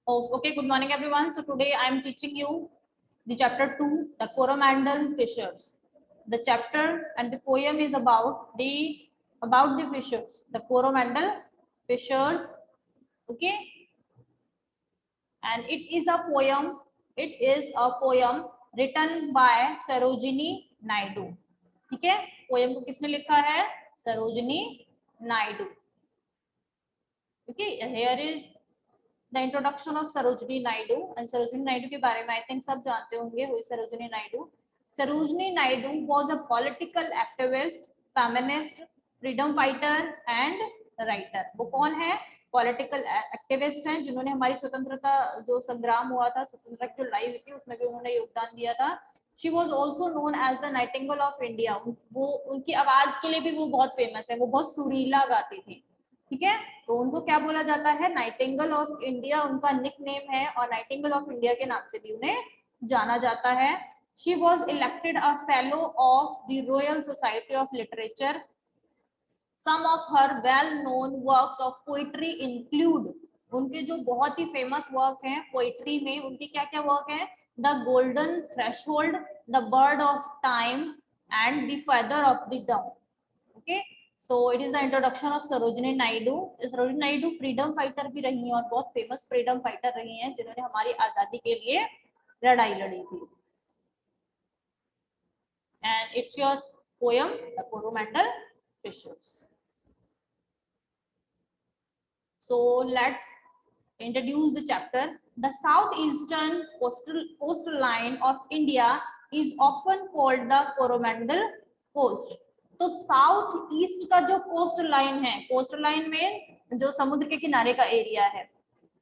Okay, good morning everyone. So today I am teaching you the chapter 2, the Coromandel fissures. The chapter and the poem is about the fissures, the Coromandel fissures. Okay, and it is a poem. It is a poem written by Sarojini Naidu. ठीक है, poem को किसने लिखा है? Sarojini Naidu. Okay, here is the introduction of Sarojini Naidu. And Sarojini Naidu के बारे में I think सब जानते होंगे. Who is Sarojini Naidu? Sarojini Naidu was a political activist, feminist, freedom fighter and writer. वो कौन है? पॉलिटिकल एक्टिविस्ट हैं जिन्होंने हमारी स्वतंत्रता जो संग्राम हुआ था, स्वतंत्रता की जो लड़ाई हुई थी उसमें भी उन्होंने योगदान दिया था. She was also known as the nightingale of India. वो उनकी आवाज के लिए भी वो बहुत फेमस है. वो बहुत सुरीला गाती थी. ठीक है, तो उनको क्या बोला जाता है? नाइटिंगेल ऑफ इंडिया उनका निक नेम है और नाइटिंगेल ऑफ इंडिया के नाम से भी उन्हें जाना जाता है. She was elected a fellow of the royal society of literature. Some of her well-known works of poetry include, उनके जो बहुत ही फेमस वर्क हैं पोइट्री में, उनकी क्या क्या वर्क है? The golden threshold, the bird of time and the feather of the down. Okay, so it is the introduction of Sarojini Naidu. Sarojini Naidu freedom fighter भी रही हैं और बहुत फेमस फ्रीडम फाइटर रही हैं जिन्होंने हमारी आजादी के लिए लड़ाई लड़ी थी. And it's your poem the Coromandel fissures. So let's introduce the chapter. The southeastern coastline of India is often called the Coromandel coast. तो साउथ ईस्ट का जो कोस्ट लाइन है, कोस्ट लाइन मीन्स जो समुद्र के किनारे का एरिया है,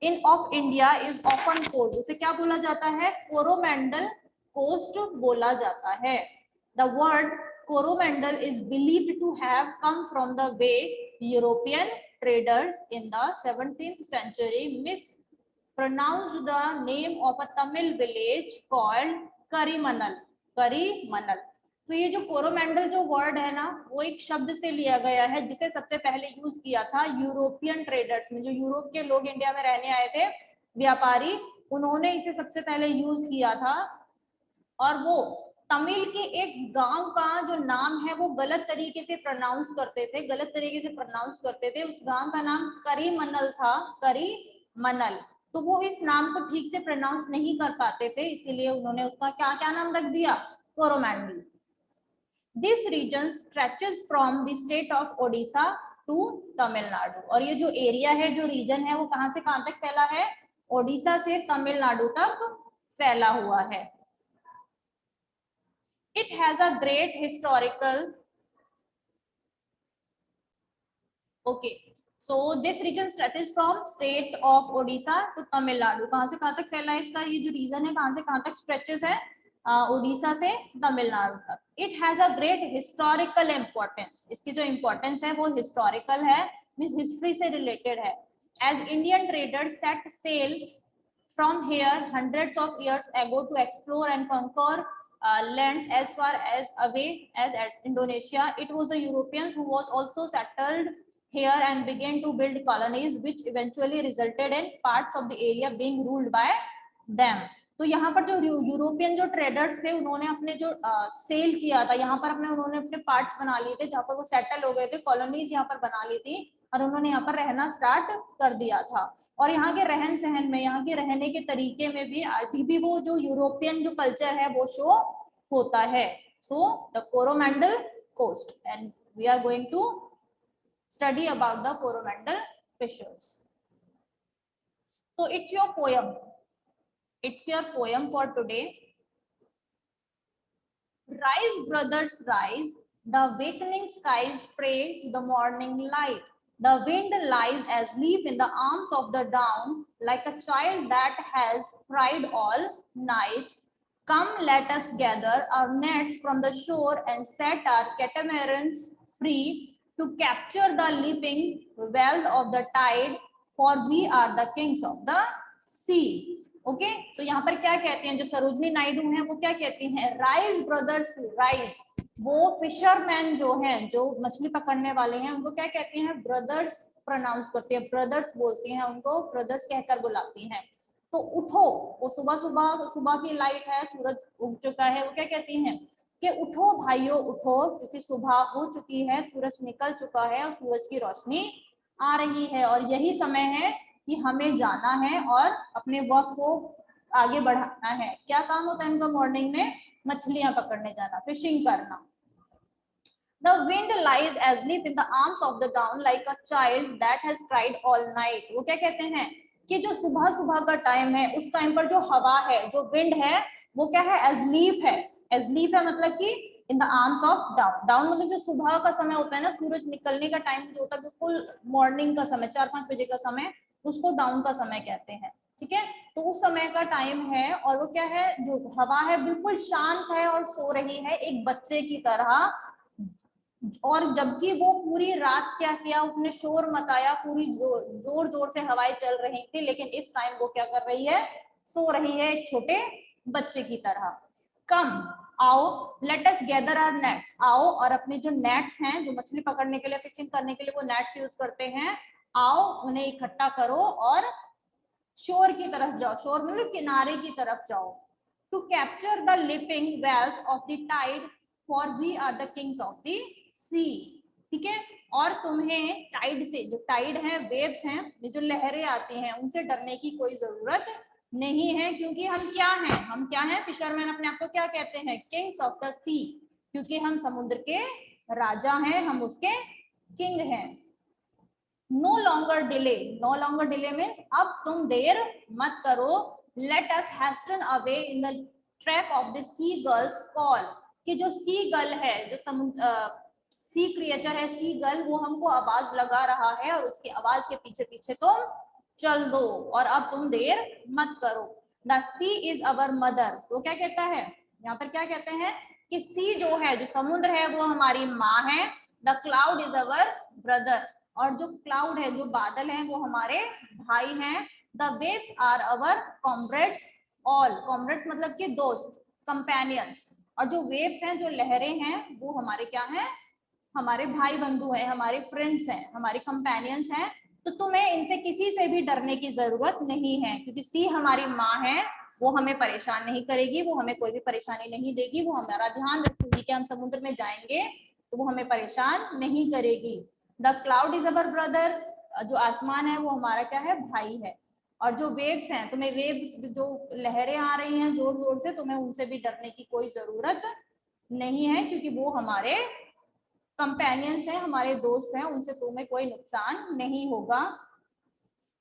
in of India is often called, उसे क्या बोला जाता है? कोरोमंडल कोस्ट बोला जाता है. The word Coromandel is believed to have come from the way European traders in the 17th century mispronounced the name of a Tamil village called Karimanal. Karimanal. तो ये जो कोरोमंडल जो वर्ड है ना, वो एक शब्द से लिया गया है जिसे सबसे पहले यूज किया था यूरोपियन ट्रेडर्स में. जो यूरोप के लोग इंडिया में रहने आए थे, व्यापारी, उन्होंने इसे सबसे पहले यूज किया था. और वो तमिल के एक गांव का जो नाम है वो गलत तरीके से प्रोनाउंस करते थे. उस गांव का नाम करीमनल था, करीमनल. तो वो इस नाम को ठीक से प्रोनाउंस नहीं कर पाते थे, इसीलिए उन्होंने उसका क्या क्या नाम रख दिया? Coromandel. This region stretches from the state of Odisha to Tamil Nadu. और ये जो एरिया है, जो रीजन है, वो कहां से कहां तक फैला है? ओडिशा से तमिलनाडु तक फैला हुआ है. It has a great historical. Okay, so this region stretches from state of Odisha to Tamil Nadu. कहां से कहां तक फैला है इसका ये जो रीजन है, कहां से कहां तक स्ट्रेचेस है? ओडिशा से तमिलनाडु तक. It has a great historical importance. इसकी जो इम्पोर्टेंस है वो हिस्टोरिकल है, मींस हिस्ट्री से रिलेटेड है. As Indian traders set sail from here hundreds of years ago to explore and conquer land as far as away as Indonesia, it was the Europeans who was also settled here and began to build colonies which eventually resulted in parts of the area being ruled by them. तो यहाँ पर जो European जो traders थे, उन्होंने अपने जो cell किया था यहाँ पर उन्होंने अपने पार्ट्स बना लिए थे जहाँ पर वो सेटल हो गए थे, कॉलोनीज यहाँ पर बना ली थी और उन्होंने यहाँ पर रहना स्टार्ट कर दिया था. और यहाँ के रहन सहन में, यहाँ के रहने के तरीके में भी अभी भी वो जो यूरोपियन जो कल्चर है वो शो होता है. So the Coromandel coast and we are going to study about the Coromandel fishers. So it's your poem. It's your poem for today. Rise, brothers, rise. The awakening skies pray to the morning light. The wind lies as leaf in the arms of the dawn, like a child that has cried all night. Come, let us gather our nets from the shore and set our catamarans free to capture the leaping wealth of the tide, for we are the kings of the sea. Okay, तो यहाँ पर क्या कहते हैं जो सरोजिनी नायडू हैं, वो क्या कहती हैं? Rise brothers rise. वो फिशरमैन जो हैं, जो मछली पकड़ने वाले हैं, उनको क्या कहते हैं? ब्रदर्स प्रोनाउंस करती है, ब्रदर्स बोलती हैं उनको, ब्रदर्स कहकर बुलाती हैं। तो उठो, वो सुबह सुबह, सुबह की लाइट है, सूरज उग चुका है, वो क्या कहती हैं कि उठो भाइयों उठो, क्योंकि सुबह हो चुकी है, सूरज निकल चुका है और सूरज की रोशनी आ रही है, और यही समय है कि हमें जाना है और अपने वर्क को आगे बढ़ाना है। क्या काम होता है इनका मॉर्निंग में? मछलियां पकड़ने जाना, फिशिंग करना। The wind lies asleep in the arms of the dawn like a child that has cried all night. वो क्या कहते हैं कि जो सुबह सुबह का टाइम है, उस टाइम पर जो हवा है, जो विंड है, वो क्या है? एजलीप है। एजलीप है मतलब कि in the arms of down. Down मतलब जो सुबह का समय होता है ना, सूरज निकलने का टाइम जो होता है, बिल्कुल मॉर्निंग का समय, 4-5 बजे का समय, उसको डाउन का समय कहते हैं। ठीक है, तो उस समय का टाइम है, और वो क्या है, जो हवा है बिल्कुल शांत है और सो रही है एक बच्चे की तरह। और जबकि वो पूरी रात क्या किया, उसने शोर मचाया, पूरी जोर जोर से हवाएं चल रही थी, लेकिन इस टाइम वो क्या कर रही है? सो रही है एक छोटे बच्चे की तरह। कम, आओ, let us gather our nets, आओ और अपने जो नेट्स हैं, जो मछली पकड़ने के लिए, फिशिंग करने के लिए वो नेट्स यूज करते हैं, आओ उन्हें इकट्ठा करो और शोर की तरफ जाओ। शोर मतलब किनारे की तरफ जाओ। To capture the leaping wealth of the tide, for we are the kings of the sea. ठीक है, और तुम्हें टाइड से, जो टाइड है, वेव्स हैं, ये जो लहरें आती हैं, उनसे डरने की कोई जरूरत नहीं है, क्योंकि हम क्या हैं? हम क्या हैं? फिशरमैन अपने आप को क्या कहते हैं? किंग्स ऑफ द सी, क्योंकि हम समुद्र के राजा हैं, हम उसके किंग हैं। No longer delay, no longer delay means अब तुम देर मत करो। Let us hasten away in the track of the sea gull's call, कि जो सी गर्ल है, जो सी क्रिएचर है, सी गर्ल, वो हमको आवाज लगा रहा है, और उसकी आवाज के पीछे पीछे तुम चल दो, और अब तुम देर मत करो। The sea is our mother, तो क्या कहता है यहाँ पर? क्या कहते हैं कि सी जो है, जो समुद्र है, वो हमारी माँ है। The cloud is our brother, और जो क्लाउड है, जो बादल हैं, वो हमारे भाई हैं। The waves are our comrades all, comrades मतलब कि दोस्त, कंपेनियंस, और जो वेव्स हैं, जो लहरें हैं, वो हमारे क्या हैं? हमारे भाई बंधु हैं, हमारे फ्रेंड्स हैं, हमारे कंपेनियंस हैं। तो तुम्हें इनसे किसी से भी डरने की जरूरत नहीं है, क्योंकि सी हमारी माँ है, वो हमें परेशान नहीं करेगी, वो हमें कोई भी परेशानी नहीं देगी, वो हमारा ध्यान रखेगी कि हम समुद्र में जाएंगे तो वो हमें परेशान नहीं करेगी। The cloud is our brother, जो आसमान है वो हमारा क्या है? भाई है। और जो वेव्स हैं, तुम्हें वेव्स, जो लहरें आ रही हैं जोर जोर से, तुम्हें उनसे भी डरने की कोई जरूरत नहीं है, क्योंकि वो हमारे कंपेनियंस हैं, हमारे दोस्त हैं, उनसे तुम्हें कोई नुकसान नहीं होगा।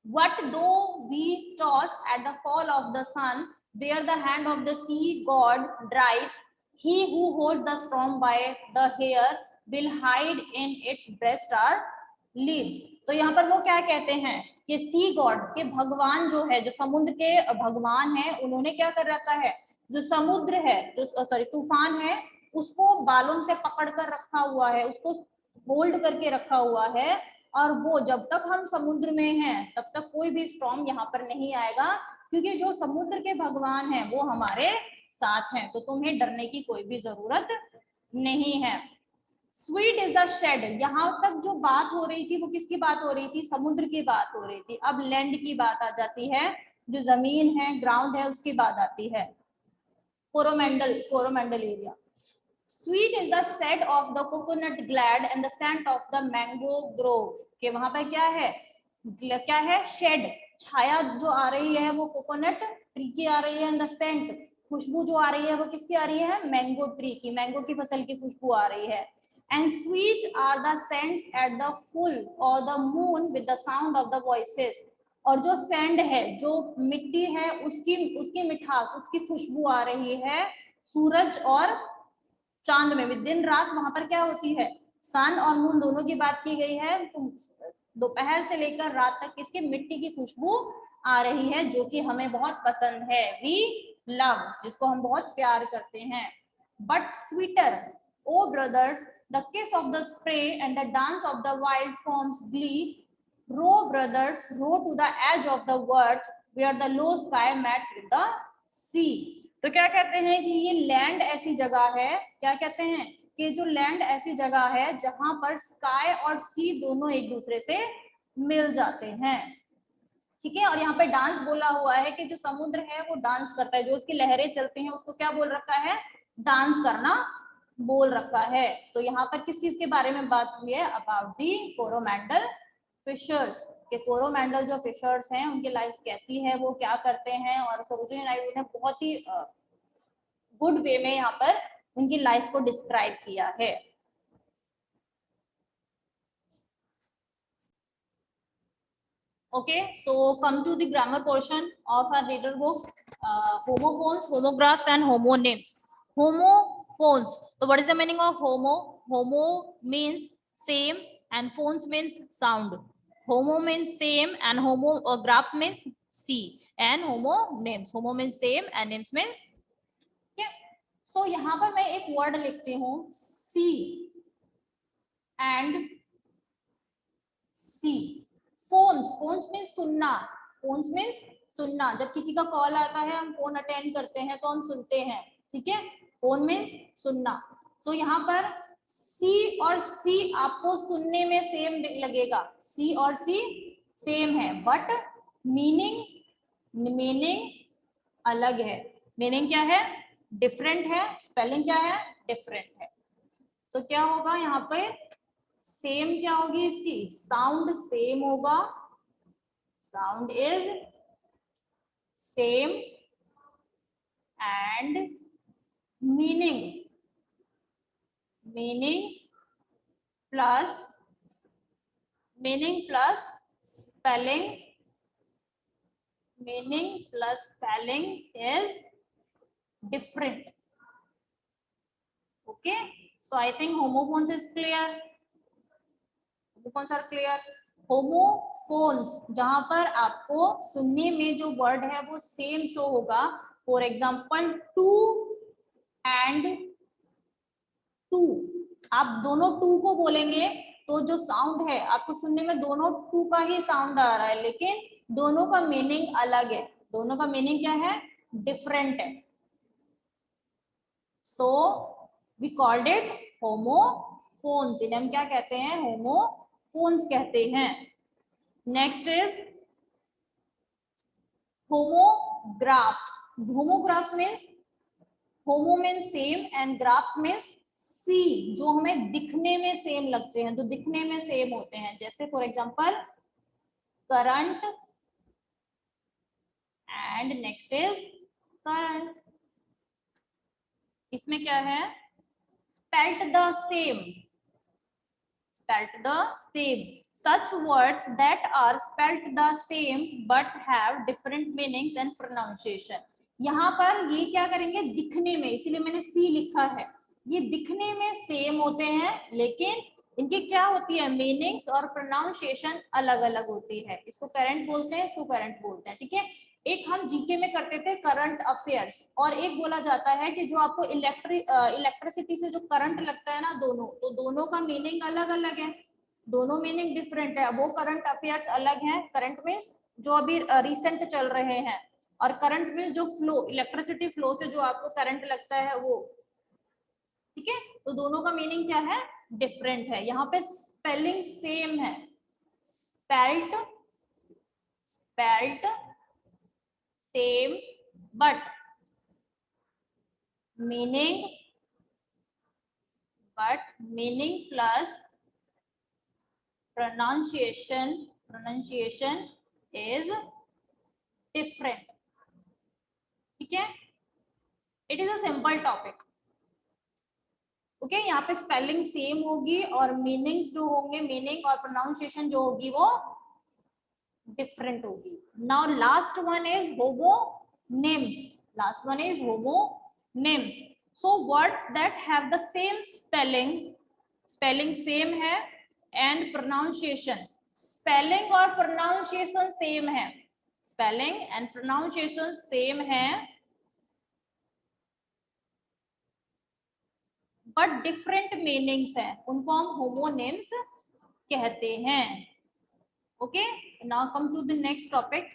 What though we toss at the fall of the sun, where the hand of the sea god drives, he who holds the storm by the hair will hide in its breast are leaves। तो यहाँ पर वो क्या कहते हैं कि सी God के भगवान जो है, जो समुद्र के भगवान है, उन्होंने क्या कर रखा है? जो समुद्र है, जो सॉरी तूफान है, उसको बालों से पकड़ कर रखा हुआ है, उसको होल्ड करके रखा हुआ है, और वो जब तक हम समुद्र में हैं तब तक कोई भी स्टॉर्म यहाँ पर नहीं आएगा, क्योंकि जो समुद्र के भगवान हैं वो हमारे साथ हैं, तो तुम्हें डरने की कोई भी जरूरत नहीं है। स्वीट इज द शेड, यहाँ तक जो बात हो रही थी वो किसकी बात हो रही थी? समुद्र की बात हो रही थी। अब लैंड की बात आ जाती है, जो जमीन है, ग्राउंड है, उसकी बात आती है। Coromandel area. Sweet is the shade of the coconut glad and the scent of the mango grove, के वहां पर क्या है? क्या है? शेड, छाया जो आ रही है वो कोकोनट ट्री की आ रही है, एंड द सेंट, खुशबू जो आ रही है वो किसकी आ रही है? मैंगो ट्री की, मैंगो की फसल की खुशबू आ रही है। And sweet are the scents at the full o' the moon with the sound of the voices, और जो सैंड है, जो मिट्टी है, उसकी उसकी मिठास, उसकी खुशबू आ रही है सूरज और चांद में भी। दिन रात वहां पर क्या होती है? सन और मून दोनों की बात की गई है। तो दोपहर से लेकर रात तक किसकी? मिट्टी की खुशबू आ रही है, जो कि हमें बहुत पसंद है। वी लव, जिसको हम बहुत प्यार करते हैं। But sweeter O brothers the kiss of the spray and the dance of the wild foam's glee, row brothers row to the edge of the world where the low sky mates with the sea. तो क्या कहते हैं कि ये land ऐसी जगह है, क्या कहते हैं कि जो लैंड ऐसी जगह है जहां पर स्काई और सी दोनों एक दूसरे से मिल जाते हैं। ठीक है, और यहाँ पे डांस बोला हुआ है कि जो समुद्र है वो डांस करता है, जो उसकी लहरें चलती हैं उसको क्या बोल रखा है, डांस करना बोल रखा है। तो यहाँ पर किस चीज के बारे में बात हुई है, अबाउट दी कोरोमंडल फिशर्स, के कोरोमंडल जो फिशर्स हैं उनकी लाइफ कैसी है, वो क्या करते हैं, और सरोजिनी नायडू ने बहुत ही गुड वे में यहाँ पर उनकी लाइफ को डिस्क्राइब किया है। Okay, so come to the grammar portion of our reader book. Homophones, homographs, and homonyms. Homophones. So, what is the meaning of homo? Homo means same, and phones means sound. Homo means same, and homographs means see. And homonyms. Homo means same, and names means. Okay. So, यहाँ पर मैं एक word लिखती हूँ see and see. Phones, phones means सुनना, phones means सुनना। जब किसी का कॉल आता है हम फोन अटेंड करते हैं तो हम सुनते हैं, ठीक है, फोन मीन्स सुनना। तो यहाँ पर सी और सी आपको सुनने में सेम लगेगा, सी और सी सेम है, बट मीनिंग अलग है। मीनिंग क्या है, डिफरेंट है, स्पेलिंग क्या है, डिफरेंट है। तो क्या होगा यहाँ पे, सेम क्या होगी इसकी, साउंड सेम होगा, sound is same, and meaning plus spelling is different. Okay, so I think homophones is clear. homophones are clear. homophones जहां पर आपको सुनने में जो वर्ड है वो सेम शो होगा, for example to and two, आप दोनों टू को बोलेंगे तो जो साउंड है आपको सुनने में दोनों टू का ही साउंड आ रहा है, लेकिन दोनों का मीनिंग अलग है, दोनों का मीनिंग क्या है, डिफरेंट है। So we called it homophones, इन्हें हम क्या कहते हैं, होमोफोन्स कहते हैं। Next is homographs. Homographs means, homo means same and graphs means see, जो हमें दिखने में सेम लगते हैं, जो दिखने में सेम होते हैं। जैसे for example current and next is current, इसमें क्या है, spelt the same, such words that are spelt the same but have different meanings and pronunciation। यहाँ पर ये क्या करेंगे, दिखने में, इसीलिए मैंने सी लिखा है, ये दिखने में सेम होते हैं लेकिन इनकी क्या होती है, मीनिंग्स और प्रोनाउंसिएशन अलग अलग होती है। इसको करंट बोलते हैं, इसको करंट बोलते हैं, ठीक है। एक हम जीके में करते थे करंट अफेयर्स, और एक बोला जाता है कि जो आपको इलेक्ट्रिसिटी से जो करंट लगता है ना, दोनों, तो दोनों का मीनिंग अलग अलग है, दोनों मीनिंग डिफरेंट है। वो करंट अफेयर्स अलग है, करंट मीन्स जो अभी रिसेंट चल रहे हैं, और करंट मीन्स जो फ्लो, इलेक्ट्रिसिटी फ्लो से जो आपको करंट लगता है वो, ठीक है। तो दोनों का मीनिंग क्या है, डिफरेंट है। यहाँ पे स्पेलिंग सेम है, spelt same, but meaning plus pronunciation is different, ठीक है। It is a simple topic, okay. यहाँ पे स्पेलिंग सेम होगी और मीनिंग जो होंगे, मीनिंग और प्रोनाउंसिएशन जो होगी वो डिफरेंट होगी। Now last one is homonyms, so words that have the same spelling same है, एंड प्रोनाउंसिएशन, स्पेलिंग और प्रोनाउंसिएशन सेम है, स्पेलिंग एंड प्रोनाउंसिएशन सेम है, बट डिफरेंट मीनिंग्स हैं, उनको हम होमोनिम्स कहते हैं। Okay, now come to the next topic.